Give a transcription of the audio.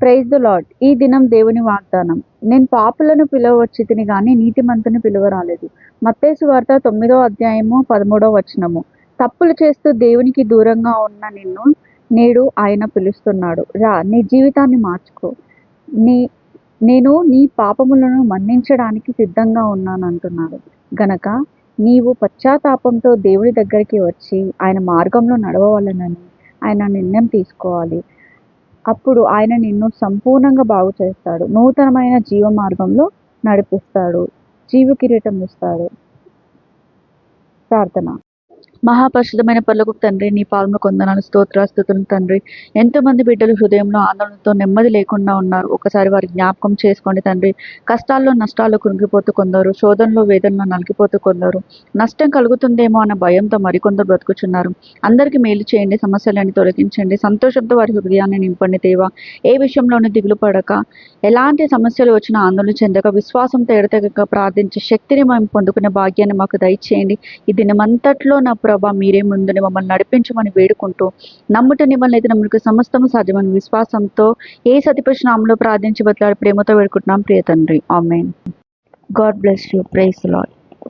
Praise the lord. ఈ దినం దేవుని వాగ్దానం. నేను పాపులను పిలువవచ్చితిని గాని నీతిమంతుని పిలువరాలేదు. మత్తయి సువార్త 9వ అధ్యాయము 13వ వచనము. తప్పులు చేస్తూ దేవునికి దూరంగా ఉన్న నిన్ను నేడు ఆయన పిలుస్తున్నాడు. రా, నీ జీవితాన్ని మార్చుకో. నేను నీ పాపములను మన్నించడానికి సిద్ధంగా ఉన్నాను అంటున్నాడు. గనక నీవు పశ్చాత్తాపంతో దేవుడి దగ్గరికి వచ్చి ఆయన మార్గంలో నడవవలెనని ఆయన నిర్ణయం తీసుకోవాలి. అప్పుడు ఆయన నిన్ను సంపూర్ణంగా బాగు చేస్తాడు. నూతనమైన జీవ మార్గంలో నడిపిస్తాడు. జీవ కిరీటం ఇస్తాడు. ప్రార్థన. మహాపరిశుద్ధమైన పరలోకపు తండ్రి, నీ పాదములకు వందనాలు, స్తోత్రాస్తుతులు తండ్రి. ఎంతోమంది బిడ్డలు హృదయంలో ఆందోళనతో నెమ్మది లేకుండా ఉన్నారు. ఒకసారి వారి జ్ఞాపకం చేసుకోండి తండ్రి. కష్టాల్లో నష్టాల్లో కృంగిపోతూ కొందరు, శోధనలో వేదనలో నలిగిపోతూ కొందరు, నష్టం కలుగుతుందేమో అన్న భయంతో మరికొందరు బ్రతుకుచున్నారు. అందరికీ మేలు చేయండి, సమస్యలన్నీ తొలగించండి, సంతోషంతో వారి హృదయాన్ని నింపండి దేవా. ఏ విషయంలోనూ దిగులు పడక, ఎలాంటి సమస్యలు వచ్చినా ఆందోళన చెందక, విశ్వాసంతో ఎడతెగక ప్రార్థించే శక్తిని మేము పొందుకునే భాగ్యాన్ని మాకు దయచేయండి. ఈ దినమంతట్లో నా ప్రభా మీరే ముందుని మమ్మల్ని నడిపించమని వేడుకుంటూ, నమ్ముట నిమ్మల్ని అయితే నమ్మకు సమస్తము సాధ్యమని విశ్వాసంతో ఏ సతిపక్ష నామంలో ప్రార్థించి బతలాడి ప్రేమతో వేడుకుంటున్నాం ప్రియ తండ్రి. ఆమేన్. God bless you. Praise the lord.